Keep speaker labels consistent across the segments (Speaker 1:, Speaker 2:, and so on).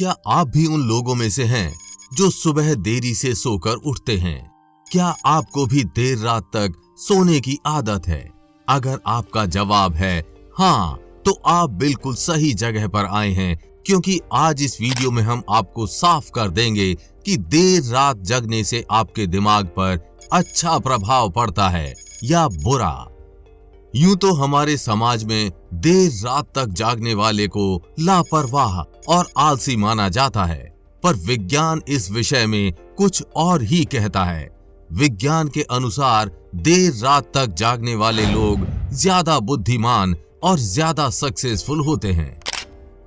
Speaker 1: क्या आप भी उन लोगों में से हैं जो सुबह देरी से सोकर उठते हैं? क्या आपको भी देर रात तक सोने की आदत है? अगर आपका जवाब है हाँ, तो आप बिल्कुल सही जगह पर आए हैं, क्योंकि आज इस वीडियो में हम आपको साफ कर देंगे कि देर रात जगने से आपके दिमाग पर अच्छा प्रभाव पड़ता है या बुरा। यूं तो हमारे समाज में देर रात तक जागने वाले को लापरवाह और आलसी माना जाता है, पर विज्ञान इस विषय में कुछ और ही कहता है। विज्ञान के अनुसार देर रात तक जागने वाले लोग ज्यादा बुद्धिमान और ज्यादा सक्सेसफुल होते हैं।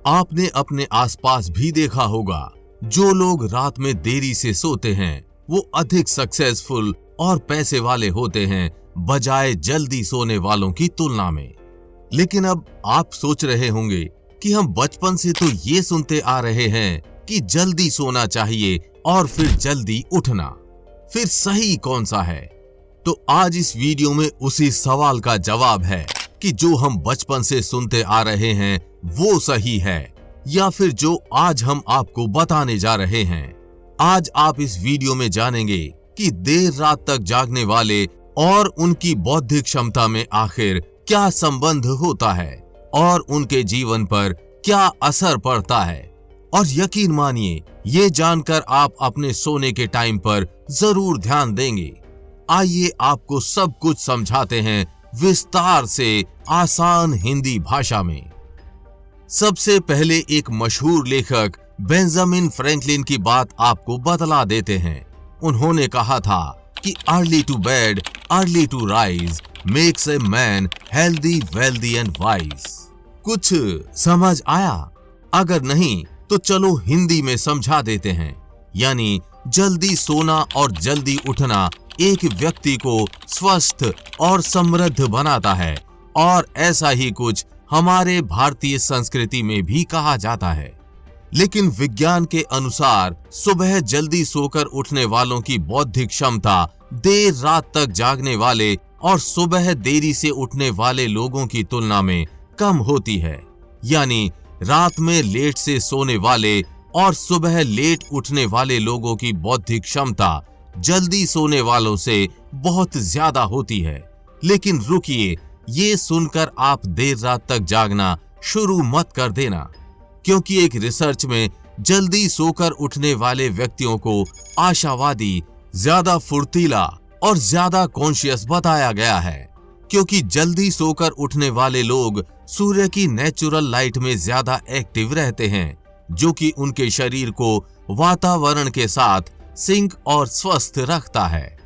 Speaker 1: आपने अपने आसपास भी देखा होगा, जो लोग रात में देरी से सोते हैं वो अधिक सक्सेसफुल और पैसे वाले होते हैं बजाय जल्दी सोने वालों की तुलना में। लेकिन अब आप सोच रहे होंगे कि हम बचपन से तो ये सुनते आ रहे हैं कि जल्दी सोना चाहिए और फिर जल्दी उठना, फिर सही कौन सा है? तो आज इस वीडियो में उसी सवाल का जवाब है कि जो हम बचपन से सुनते आ रहे हैं वो सही है या फिर जो आज हम आपको बताने जा रहे हैं। आज आप इस वीडियो में जानेंगे कि देर रात तक जागने वाले और उनकी बौद्धिक क्षमता में आखिर क्या संबंध होता है और उनके जीवन पर क्या असर पड़ता है। और यकीन मानिए, ये जानकर आप अपने सोने के टाइम पर जरूर ध्यान देंगे। आइए आपको सब कुछ समझाते हैं विस्तार से, आसान हिंदी भाषा में। सबसे पहले एक मशहूर लेखक बेंजामिन फ्रैंकलिन की बात आपको बतला देते हैं। उन्होंने कहा था कि early to bed early to rise makes a man healthy, wealthy and wise. कुछ समझ आया? अगर नहीं तो चलो हिंदी में समझा देते हैं। यानी जल्दी सोना और जल्दी उठना एक व्यक्ति को स्वस्थ और समृद्ध बनाता है, और ऐसा ही कुछ हमारे भारतीय संस्कृति में भी कहा जाता है। लेकिन विज्ञान के अनुसार सुबह जल्दी सोकर उठने वालों की बौद्धिक क्षमता देर रात तक जागने वाले और सुबह देरी से उठने वाले लोगों की तुलना में कम होती है। यानी रात में लेट से सोने वाले और सुबह लेट उठने वाले लोगों की बौद्धिक क्षमता जल्दी सोने वालों से बहुत ज्यादा होती है। लेकिन रुकिए, ये सुनकर आप देर रात तक जागना शुरू मत कर देना, क्योंकि एक रिसर्च में जल्दी सोकर उठने वाले व्यक्तियों को आशावादी, ज्यादा फुर्तीला और ज्यादा कॉन्शियस बताया गया है। क्योंकि जल्दी सोकर उठने वाले लोग सूर्य की नेचुरल लाइट में ज्यादा एक्टिव रहते हैं, जो कि उनके शरीर को वातावरण के साथ सिंक और स्वस्थ रखता है।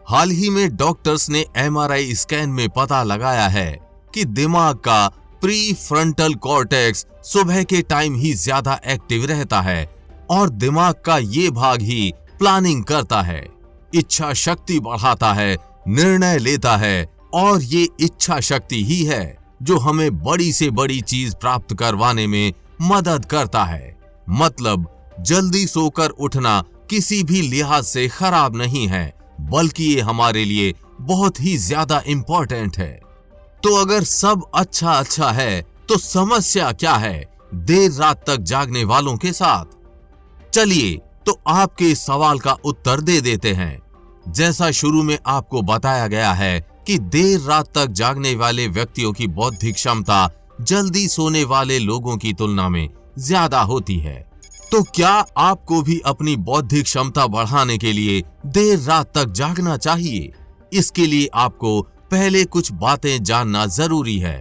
Speaker 1: हाल ही में डॉक्टर्स ने MRI स्कैन में पता लगाया है कि दिमाग का प्री फ्रंटल कॉर्टेक्स सुबह के टाइम ही ज्यादा एक्टिव रहता है, और दिमाग का ये भाग ही प्लानिंग करता है, इच्छा शक्ति बढ़ाता है, निर्णय लेता है, और ये इच्छा शक्ति ही है जो हमें बड़ी से बड़ी चीज प्राप्त करवाने में मदद करता है। मतलब जल्दी सोकर उठना किसी भी लिहाज से खराब नहीं है, बल्कि ये हमारे लिए बहुत ही ज्यादा इंपॉर्टेंट है। तो अगर सब अच्छा है तो समस्या क्या है देर रात तक जागने वालों के साथ? चलिए तो आपके इस सवाल का उत्तर दे देते हैं। जैसा शुरू में आपको बताया गया है कि देर रात तक जागने वाले व्यक्तियों की बौद्धिक क्षमता जल्दी सोने वाले लोगों की तुलना में ज्यादा होती है। तो क्या आपको भी अपनी बौद्धिक क्षमता बढ़ाने के लिए देर रात तक जागना चाहिए? इसके लिए आपको पहले कुछ बातें जानना जरूरी है।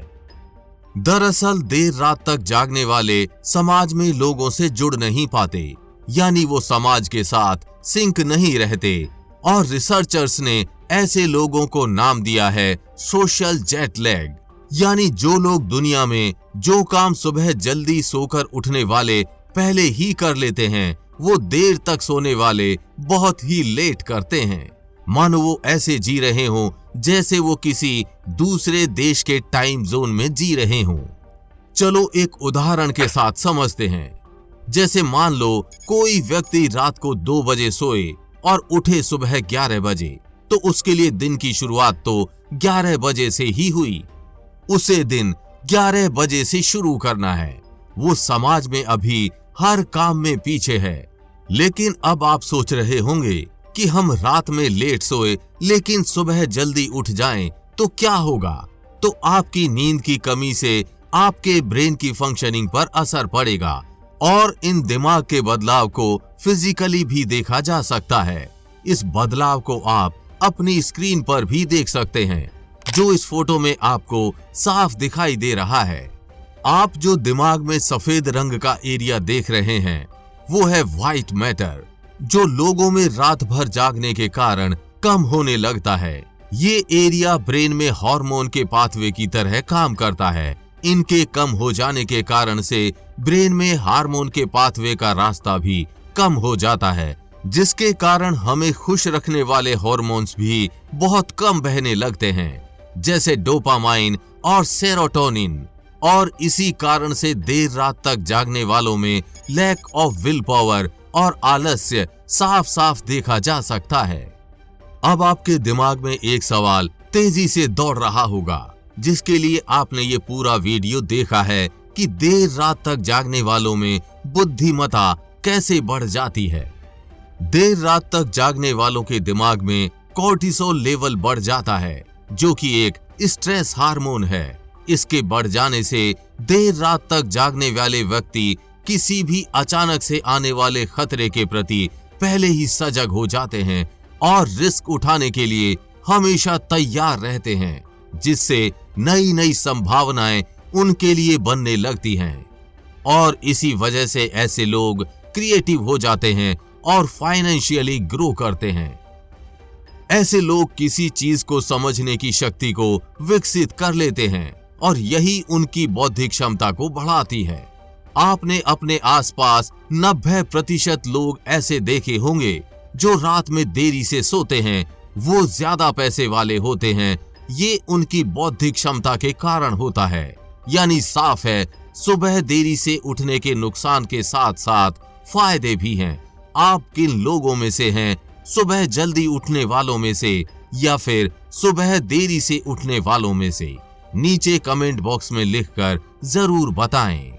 Speaker 1: दरअसल देर रात तक जागने वाले समाज में लोगों से जुड़ नहीं पाते, यानी वो समाज के साथ सिंक नहीं रहते, और रिसर्चर्स ने ऐसे लोगों को नाम दिया है सोशल जेट लैग। यानी जो लोग दुनिया में जो काम सुबह जल्दी सोकर उठने वाले पहले ही कर लेते हैं, वो देर तक सोने वाले बहुत ही लेट करते हैं। मानो वो ऐसे जी रहे हों जैसे वो किसी दूसरे देश के टाइम जोन में जी रहे हों। चलो एक उदाहरण के साथ समझते हैं। जैसे मान लो कोई व्यक्ति रात को 2 बजे सोए और उठे सुबह 11 बजे, तो उसके लिए दिन की शुरुआत तो 11 बजे से ही हुई। उसे दिन 11 बजे से शुरू करना है। वो समाज में अभी हर काम में पीछे है। लेकिन अब आप सोच रहे होंगे कि हम रात में लेट सोए लेकिन सुबह जल्दी उठ जाएं तो क्या होगा? तो आपकी नींद की कमी से आपके ब्रेन की फंक्शनिंग पर असर पड़ेगा और इन दिमाग के बदलाव को फिजिकली भी देखा जा सकता है। इस बदलाव को आप अपनी स्क्रीन पर भी देख सकते हैं, जो इस फोटो में आपको साफ दिखाई दे रहा है। आप जो दिमाग में सफेद रंग का एरिया देख रहे हैं वो है व्हाइट मैटर, जो लोगों में रात भर जागने के कारण कम होने लगता है। ये एरिया ब्रेन में हार्मोन के पाथवे की तरह काम करता है। इनके कम हो जाने के कारण से ब्रेन में हार्मोन के पाथवे का रास्ता भी कम हो जाता है, जिसके कारण हमें खुश रखने वाले हार्मोन्स भी बहुत कम बहने लगते हैं, जैसे डोपामाइन और सेरोटोनिन। और इसी कारण से देर रात तक जागने वालों में लैक ऑफ विल पावर और आलस्य साफ साफ देखा जा सकता है। अब आपके दिमाग में एक सवाल तेजी से दौड़ रहा होगा, जिसके लिए आपने ये पूरा वीडियो देखा है कि देर रात तक जागने वालों में बुद्धिमत्ता कैसे बढ़ जाती है। देर रात तक जागने वालों के दिमाग में कोर्टिसोल लेवल बढ़ जाता है, जो कि एक स्ट्रेस हार्मोन है। इसके बढ़ जाने से देर रात तक जागने वाले व्यक्ति किसी भी अचानक से आने वाले खतरे के प्रति पहले ही सजग हो जाते हैं और रिस्क उठाने के लिए हमेशा तैयार रहते हैं, जिससे नई नई संभावनाएं उनके लिए बनने लगती हैं। और इसी वजह से ऐसे लोग क्रिएटिव हो जाते हैं और फाइनेंशियली ग्रो करते हैं। ऐसे लोग किसी चीज को समझने की शक्ति को विकसित कर लेते हैं और यही उनकी बौद्धिक क्षमता को बढ़ाती है। आपने अपने आसपास 90% लोग ऐसे देखे होंगे जो रात में देरी से सोते हैं, वो ज्यादा पैसे वाले होते हैं। ये उनकी बौद्धिक क्षमता के कारण होता है। यानी साफ है, सुबह देरी से उठने के नुकसान के साथ साथ फायदे भी हैं। आप किन लोगों में से हैं, सुबह जल्दी उठने वालों में से या फिर सुबह देरी से उठने वालों में से? नीचे कमेंट बॉक्स में लिखकर जरूर बताएं।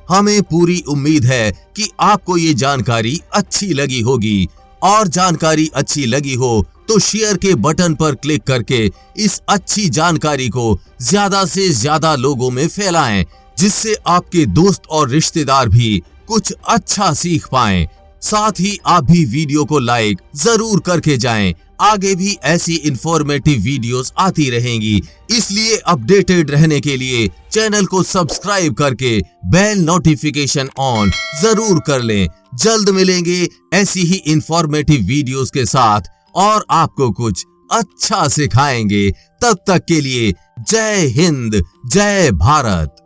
Speaker 1: हमें पूरी उम्मीद है कि आपको ये जानकारी अच्छी लगी होगी, और जानकारी अच्छी लगी हो तो शेयर के बटन पर क्लिक करके इस अच्छी जानकारी को ज्यादा से ज्यादा लोगों में फैलाएं, जिससे आपके दोस्त और रिश्तेदार भी कुछ अच्छा सीख पाएं। साथ ही आप भी वीडियो को लाइक जरूर करके जाएं। आगे भी ऐसी इंफॉर्मेटिव वीडियोस आती रहेंगी, इसलिए अपडेटेड रहने के लिए चैनल को सब्सक्राइब करके बेल नोटिफिकेशन ऑन जरूर कर लें। जल्द मिलेंगे ऐसी ही इंफॉर्मेटिव वीडियोस के साथ और आपको कुछ अच्छा सिखाएंगे। तब तक के लिए जय हिंद, जय भारत।